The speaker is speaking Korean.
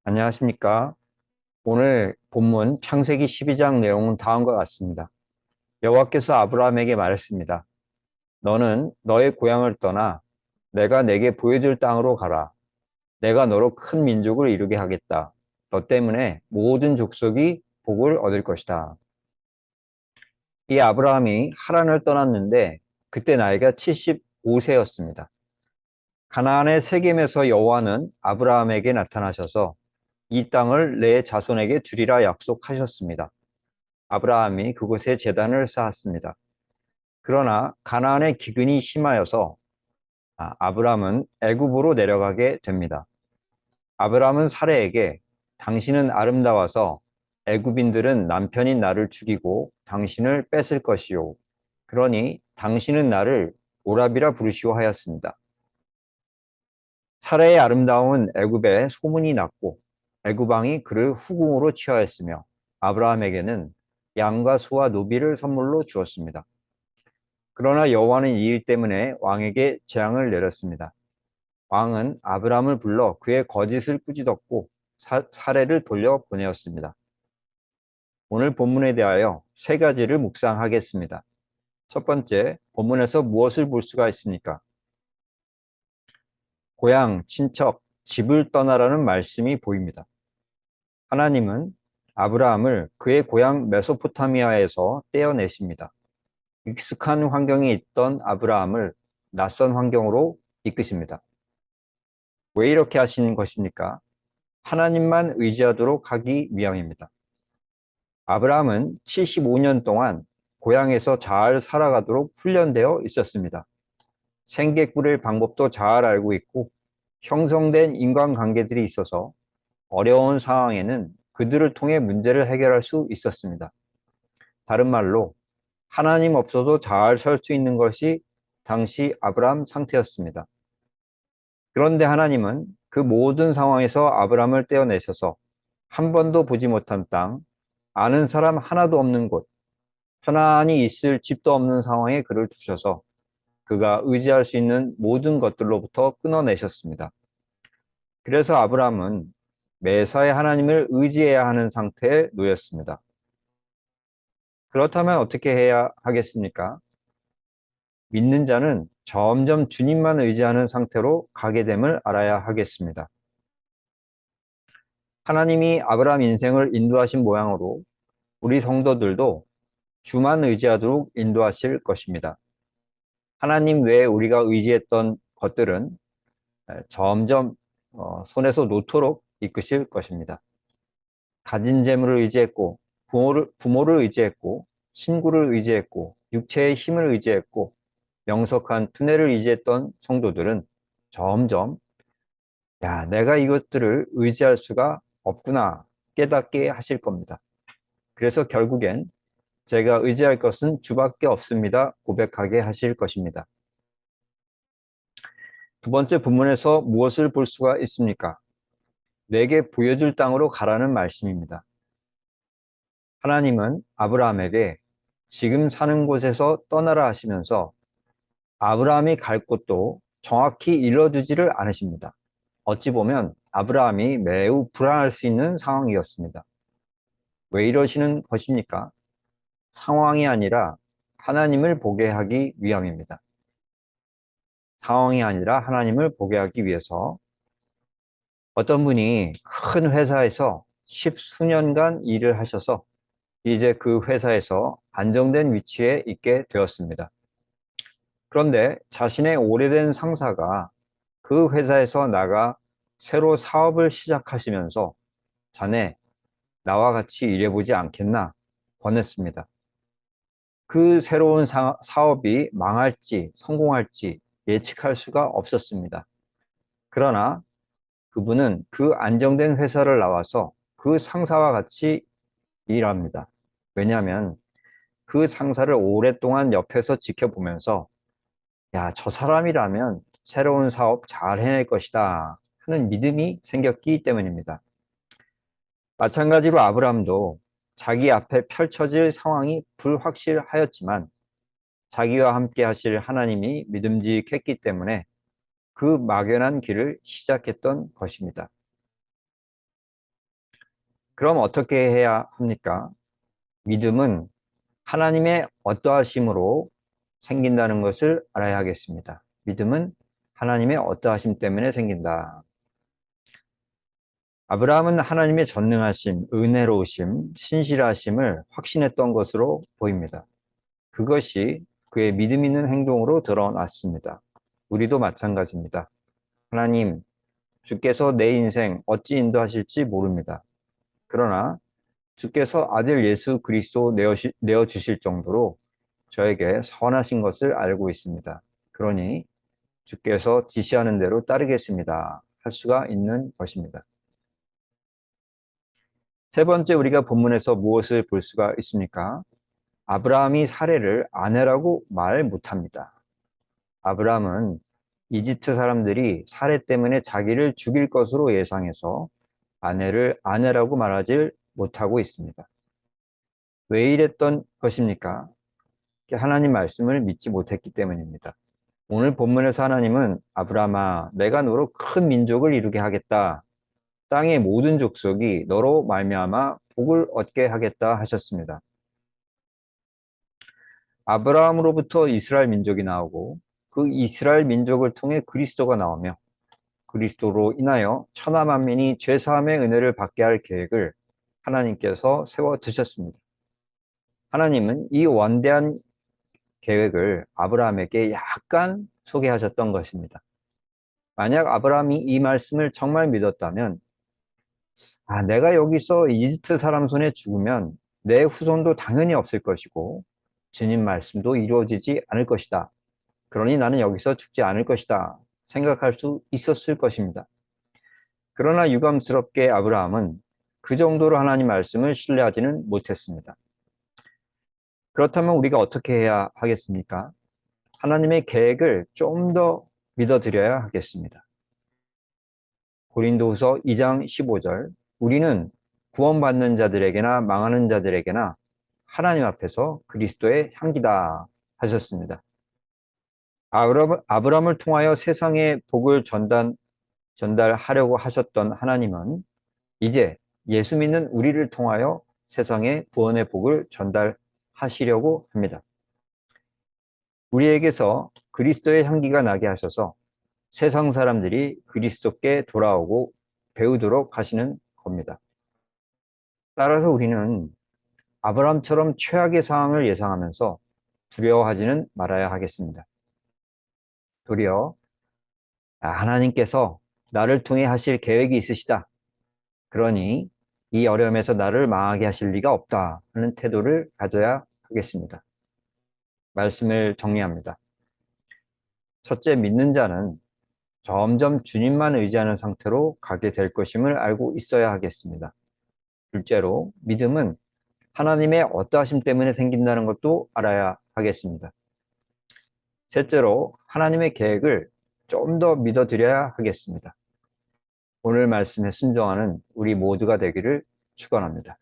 안녕하십니까. 오늘 본문 창세기 12장 내용은 다음과 같습니다. 여호와께서 아브라함에게 말했습니다. 너는 너의 고향을 떠나 내가 내게 보여줄 땅으로 가라. 내가 너로 큰 민족을 이루게 하겠다. 너 때문에 모든 족속이 복을 얻을 것이다. 이 아브라함이 하란을 떠났는데 그때 나이가 75세였습니다. 가나안의 세겜에서 여호와는 아브라함에게 나타나셔서 이 땅을 내 자손에게 주리라 약속하셨습니다. 아브라함이 그곳에 제단을 쌓았습니다. 그러나 가나안의 기근이 심하여서 아브라함은 애굽으로 내려가게 됩니다. 아브라함은 사레에게 당신은 아름다워서 애굽인들은 남편인 나를 죽이고 당신을 뺏을 것이요. 그러니 당신은 나를 오라비라 부르시오 하였습니다. 사레의 아름다움은 애굽에 소문이 났고 애굽 왕이 그를 후궁으로 취하였으며 아브라함에게는 양과 소와 노비를 선물로 주었습니다. 그러나 여호와는 이 일 때문에 왕에게 재앙을 내렸습니다. 왕은 아브라함을 불러 그의 거짓을 꾸짖었고 사례를 돌려 보내었습니다. 오늘 본문에 대하여 세 가지를 묵상하겠습니다. 첫 번째, 본문에서 무엇을 볼 수가 있습니까? 고향, 친척, 집을 떠나라는 말씀이 보입니다. 하나님은 아브라함을 그의 고향 메소포타미아에서 떼어내십니다. 익숙한 환경에 있던 아브라함을 낯선 환경으로 이끄십니다. 왜 이렇게 하신 것입니까? 하나님만 의지하도록 하기 위함입니다. 아브라함은 75년 동안 고향에서 잘 살아가도록 훈련되어 있었습니다. 생계 꾸릴 방법도 잘 알고 있고 형성된 인간관계들이 있어서 어려운 상황에는 그들을 통해 문제를 해결할 수 있었습니다. 다른 말로 하나님 없어도 잘 살 수 있는 것이 당시 아브라함 상태였습니다. 그런데 하나님은 그 모든 상황에서 아브라함을 떼어내셔서 한 번도 보지 못한 땅, 아는 사람 하나도 없는 곳, 편안히 있을 집도 없는 상황에 그를 두셔서 그가 의지할 수 있는 모든 것들로부터 끊어내셨습니다. 그래서 아브라함은 매사에 하나님을 의지해야 하는 상태에 놓였습니다. 그렇다면 어떻게 해야 하겠습니까? 믿는 자는 점점 주님만 의지하는 상태로 가게 됨을 알아야 하겠습니다. 하나님이 아브라함 인생을 인도하신 모양으로 우리 성도들도 주만 의지하도록 인도하실 것입니다. 하나님 외에 우리가 의지했던 것들은 점점 손에서 놓도록 이끄실 것입니다. 가진 재물을 의지했고, 부모를 의지했고, 친구를 의지했고, 육체의 힘을 의지했고, 명석한 두뇌를 의지했던 성도들은 점점, 야, 내가 이것들을 의지할 수가 없구나 깨닫게 하실 겁니다. 그래서 결국엔 제가 의지할 것은 주밖에 없습니다 고백하게 하실 것입니다. 두 번째 본문에서 무엇을 볼 수가 있습니까? 내게 보여줄 땅으로 가라는 말씀입니다. 하나님은 아브라함에게 지금 사는 곳에서 떠나라 하시면서 아브라함이 갈 곳도 정확히 일러주지를 않으십니다. 어찌 보면 아브라함이 매우 불안할 수 있는 상황이었습니다. 왜 이러시는 것입니까? 상황이 아니라 하나님을 보게 하기 위함입니다. 상황이 아니라 하나님을 보게 하기 위해서 어떤 분이 큰 회사에서 십수년간 일을 하셔서 이제 그 회사에서 안정된 위치에 있게 되었습니다. 그런데 자신의 오래된 상사가 그 회사에서 나가 새로 사업을 시작하시면서 자네, 나와 같이 일해보지 않겠나 권했습니다. 그 새로운 사업이 망할지 성공할지 예측할 수가 없었습니다. 그러나 그분은 그 안정된 회사를 나와서 그 상사와 같이 일합니다. 왜냐하면 그 상사를 오랫동안 옆에서 지켜보면서 야, 저 사람이라면 새로운 사업 잘 해낼 것이다 하는 믿음이 생겼기 때문입니다. 마찬가지로 아브라함도 자기 앞에 펼쳐질 상황이 불확실하였지만 자기와 함께 하실 하나님이 믿음직했기 때문에 그 막연한 길을 시작했던 것입니다. 그럼 어떻게 해야 합니까? 믿음은 하나님의 어떠하심으로 생긴다는 것을 알아야 하겠습니다. 믿음은 하나님의 어떠하심 때문에 생긴다. 아브라함은 하나님의 전능하심, 은혜로우심, 신실하심을 확신했던 것으로 보입니다. 그것이 그의 믿음 있는 행동으로 드러났습니다. 우리도 마찬가지입니다. 하나님, 주께서 내 인생 어찌 인도하실지 모릅니다. 그러나 주께서 아들 예수 그리스도 내어 주실 정도로 저에게 선하신 것을 알고 있습니다. 그러니 주께서 지시하는 대로 따르겠습니다. 할 수가 있는 것입니다. 세 번째, 우리가 본문에서 무엇을 볼 수가 있습니까? 아브라함이 사례를 아내라고 말 못합니다. 아브라함은 이집트 사람들이 사례 때문에 자기를 죽일 것으로 예상해서 아내를 아내라고 말하지 못하고 있습니다. 왜 이랬던 것입니까? 하나님 말씀을 믿지 못했기 때문입니다. 오늘 본문에서 하나님은 아브라함아, 내가 너로 큰 민족을 이루게 하겠다. 땅의 모든 족속이 너로 말미암아 복을 얻게 하겠다 하셨습니다. 아브라함으로부터 이스라엘 민족이 나오고 그 이스라엘 민족을 통해 그리스도가 나오며 그리스도로 인하여 천하 만민이 죄 사함의 은혜를 받게 할 계획을 하나님께서 세워 두셨습니다. 하나님은 이 원대한 계획을 아브라함에게 약간 소개하셨던 것입니다. 만약 아브라함이 이 말씀을 정말 믿었다면, 내가 여기서 이집트 사람 손에 죽으면 내 후손도 당연히 없을 것이고 주님 말씀도 이루어지지 않을 것이다. 그러니 나는 여기서 죽지 않을 것이다. 생각할 수 있었을 것입니다. 그러나 유감스럽게 아브라함은 그 정도로 하나님 말씀을 신뢰하지는 못했습니다. 그렇다면 우리가 어떻게 해야 하겠습니까? 하나님의 계획을 좀 더 믿어드려야 하겠습니다. 고린도후서 2장 15절, 우리는 구원받는 자들에게나 망하는 자들에게나 하나님 앞에서 그리스도의 향기다 하셨습니다. 아브라함을 통하여 세상에 복을 전달하려고 하셨던 하나님은 이제 예수 믿는 우리를 통하여 세상에 구원의 복을 전달하시려고 합니다. 우리에게서 그리스도의 향기가 나게 하셔서 세상 사람들이 그리스도께 돌아오고 배우도록 하시는 겁니다. 따라서 우리는 아브라함처럼 최악의 상황을 예상하면서 두려워하지는 말아야 하겠습니다. 도리어 하나님께서 나를 통해 하실 계획이 있으시다. 그러니 이 어려움에서 나를 망하게 하실 리가 없다 하는 태도를 가져야 하겠습니다. 말씀을 정리합니다. 첫째, 믿는 자는 점점 주님만 의지하는 상태로 가게 될 것임을 알고 있어야 하겠습니다. 둘째로, 믿음은 하나님의 어떠하심 때문에 생긴다는 것도 알아야 하겠습니다. 셋째로, 하나님의 계획을 좀 더 믿어드려야 하겠습니다. 오늘 말씀에 순종하는 우리 모두가 되기를 축원합니다.